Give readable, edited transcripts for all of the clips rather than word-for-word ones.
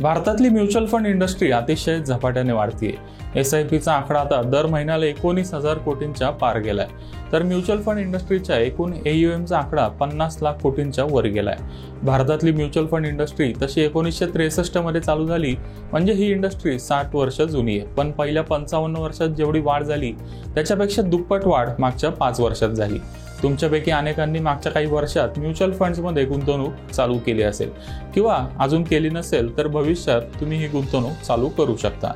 भारतातली mutual fund industry अतिशय झपाट्याने वाढतीये। SIPचा आकडा आता दर महिन्याला 19,000 कोटींच्या पार गेलाय, तर म्युच्युअल फंड इंडस्ट्रीच्या एकूण AUMचा आकडा 50 लाख कोटींच्या वर गेलाय। भारतातली म्युच्युअल फंड इंडस्ट्री तशी 1963 मध्ये चालू झाली, म्हणजे ही इंडस्ट्री 60 वर्ष जुनी आहे। पण पहिल्या 55 वर्षात जेवढी वाढ झाली त्याच्यापेक्षा दुप्पट वाढ मागच्या 5 वर्षात झाली। तुमच्यापैकी अनेकांनी मागच्या काही वर्षात म्युच्युअल फंड्समध्ये गुंतवणूक चालू केली असेल किंवा अजून केली नसेल तर भविष्यात तुम्ही ही गुंतवणूक चालू करू शकता।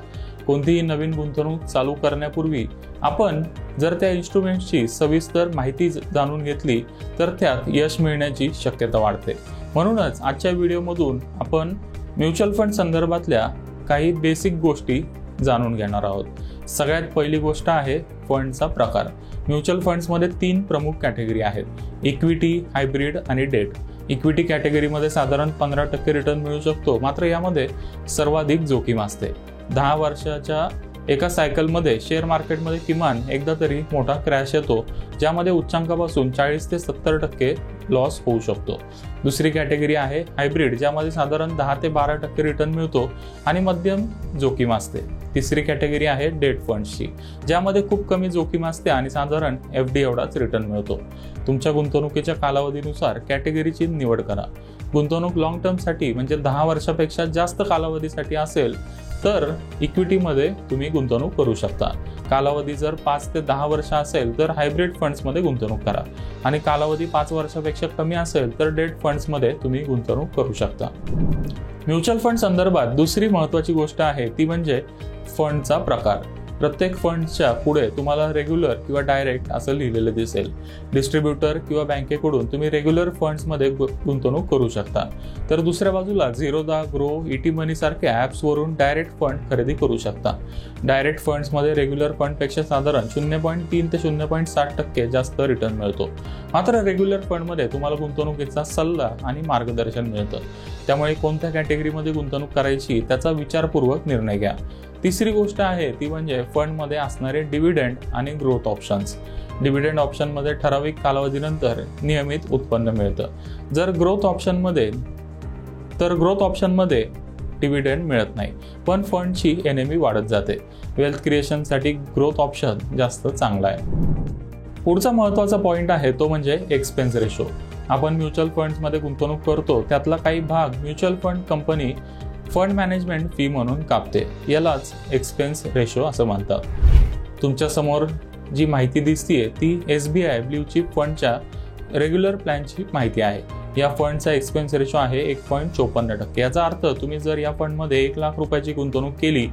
कोणतीही नवीन गुंतवणूक चालू करण्यापूर्वी आपण जर त्या इन्स्ट्रुमेंट्सची सविस्तर माहिती जाणून घेतली तर त्यात यश मिळण्याची शक्यता वाढते। म्हणूनच आजच्या व्हिडिओमधून आपण म्युच्युअल फंड संदर्भातल्या काही बेसिक गोष्टी जाणून घेणार आहोत। सगळ्यात पहिली गोष्ट आहे फंडचा प्रकार। म्युच्युअल फंड्समध्ये 3 प्रमुख कॅटेगरी आहेत: इक्विटी, हायब्रिड आणि डेट। इक्विटी कॅटेगरीमध्ये साधारण 15% रिटर्न मिळू शकतो, मात्र यामध्ये सर्वाधिक जोखीम असते। 10 वर्षाच्या एका सायकलमध्ये शेअर मार्केटमध्ये किमान एकदा तरी मोठा क्रॅश येतो, ज्यामध्ये उच्चांकापासून 40 ते 70% लॉस होऊ शकतो। दुसरी कॅटेगरी आहे हायब्रिड, ज्यामध्ये साधारण 10 ते 12% रिटर्न मिळतो आणि मध्यम जोखीम असते। तिसरी कॅटेगरी आहे डेट फंड्सची, ज्यामध्ये खूप कमी जोखीम असते आणि साधारण FD एवढाच रिटर्न मिळतो। तुमच्या गुंतवणुकीच्या कालावधीनुसार कॅटेगरीची निवड करा। गुंतवणूक लॉंग टर्मसाठी म्हणजे 10 वर्षापेक्षा जास्त कालावधीसाठी असेल तर इक्विटीमध्ये तुम्ही गुंतवणूक करू शकता। कालावधी जर 5 ते 10 वर्ष असेल तर हायब्रिड फंड्समध्ये गुंतवणूक करा आणि कालावधी 5 वर्षापेक्षा कमी असेल तर डेट फंड्समध्ये तुम्ही गुंतवणूक करू शकता। म्युच्युअल फंड संदर्भात दुसरी महत्त्वाची गोष्ट आहे ती म्हणजे फंडचा प्रकार। प्रत्येक फंडच्या पुढे तुम्हाला रेग्युलर किंवा डायरेक्ट असं लिहिलेलं दिसेल। डिस्ट्रीब्युटर किंवा बँकेकडून तुम्ही रेग्युलर फंड्समध्ये गुंतवणूक करू शकता, तर दुसऱ्या बाजूला झिरोदा, ग्रो, ET मनी सारख्या ॲप्सवरून डायरेक्ट फंड खरेदी करू शकता। डायरेक्ट फंड्समध्ये रेग्युलर फंडपेक्षा साधारण 0.3 ते 0.7% जास्त रिटर्न मिळतो, मात्र रेग्युलर फंडमध्ये तुम्हाला गुंतवणुकीचा सल्ला आणि मार्गदर्शन मिळतं। त्यामुळे कोणत्या कॅटेगरीमध्ये गुंतवणूक करायची त्याचा विचारपूर्वक निर्णय घ्या। तिसरी गोष्ट आहे ती म्हणजे फंडमध्ये असणारे डिव्हिडंड आणि ग्रोथ ऑप्शन्स। डिव्हिडंड ऑप्शनमध्ये ठराविक कालावधीनंतर नियमित उत्पन्न मिळतं, जर ग्रोथ ऑप्शनमध्ये डिव्हिडंड मिळत नाही, पण फंडची NAV वाढत जाते। वेल्थ क्रिएशनसाठी ग्रोथ ऑप्शन जास्त चांगला आहे। पुढचा महत्त्वाचा पॉईंट आहे तो म्हणजे एक्सपेन्स रेशो। आपण म्युच्युअल फंड्समध्ये गुंतवणूक करतो त्यातला काही भाग mutual fund company fund management fee म्हणून कापते, यालाच एक्सपेन्स रेशो असं म्हणतात। तुमच्या समोर जी माहिती दिसतीये ती SBI ब्ल्यू चिप फंडच्या रेग्युलर प्लॅनची माहिती आहे। या फंडचा एक्सपेन्स रेशो आहे 1.54%। याचा अर्थ तुम्ही जर या फंडमध्ये 1 लाख रुपयाची गुंतवणूक केली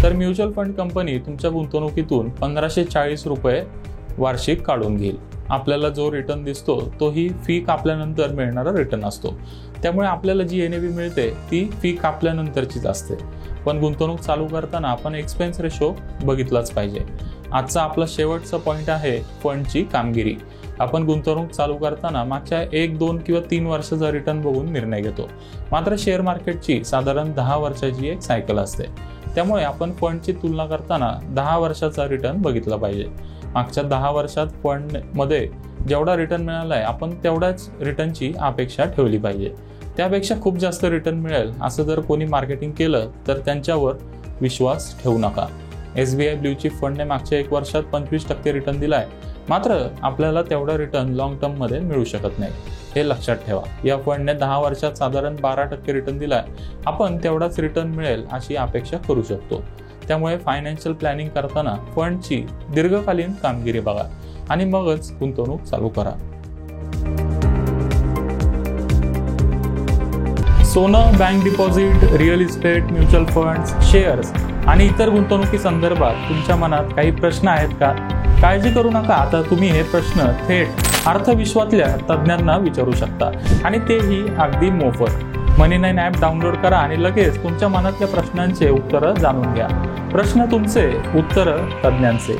तर म्युच्युअल फंड कंपनी तुमच्या गुंतवणुकीतून 1540 रुपये वार्षिक काढून घेईल। आपल्याला जो रिटर्न दिसतो तो ही फी कापल्यानंतर मिळणारा रिटर्न असतो, त्यामुळे आपल्याला जी NAV मिळते ती फी कापल्यानंतरचीच असते। पण गुंतवणूक चालू करताना आपण एक्सपेन्स रेशो बघितलाच पाहिजे। आजचा आपला शेवटचा पॉईंट आहे फंडची कामगिरी। आपण गुंतवणूक चालू करताना मागच्या 1, 2 किंवा 3 वर्षाचा रिटर्न बघून निर्णय घेतो, मात्र शेअर मार्केटची साधारण 10 वर्षाची एक सायकल असते। त्यामुळे आपण फंडची तुलना करताना 10 वर्षाचा रिटर्न बघितला पाहिजे। मागच्या 10 वर्षात फंडमध्ये जेवढा रिटर्न मिळाला आहे आपण तेवढ्याच रिटर्नची अपेक्षा ठेवली पाहिजे। त्यापेक्षा खूप जास्त रिटर्न मिळेल असं जर कोणी मार्केटिंग केलं तर त्यांच्यावर विश्वास ठेवू नका। SBI ब्ल्यू चिप फंडने मागच्या 1 वर्षात 25% रिटर्न दिलाय, मात्र आपल्याला तेवढा रिटर्न लॉंग टर्ममध्ये मिळू शकत नाही, हे लक्षात ठेवा। या फंडने 10 वर्षात साधारण 12% रिटर्न दिलाय, आपण तेवढाच रिटर्न मिळेल अशी अपेक्षा करू शकतो। त्यामुळे फायनान्शियल प्लॅनिंग करताना फंडची दीर्घकालीन कामगिरी बघा आणि मगच गुंतवणूक चालू करा। सोनं, bank deposit, real estate, mutual funds, shares आणि इतर गुंतवणुकी संदर्भात तुमच्या मनात काही प्रश्न आहेत का? काळजी करू नका, आता तुम्ही हे प्रश्न थेट अर्थविश्वातल्या तज्ज्ञांना विचारू शकता आणि तेही अगदी मोफत। Money9 ॲप डाउनलोड करा आणि लगेच तुमच्या मनातल्या प्रश्नांचे उत्तरं जाणून घ्या। प्रश्न तुमचे, उत्तरं तज्ज्ञांचे।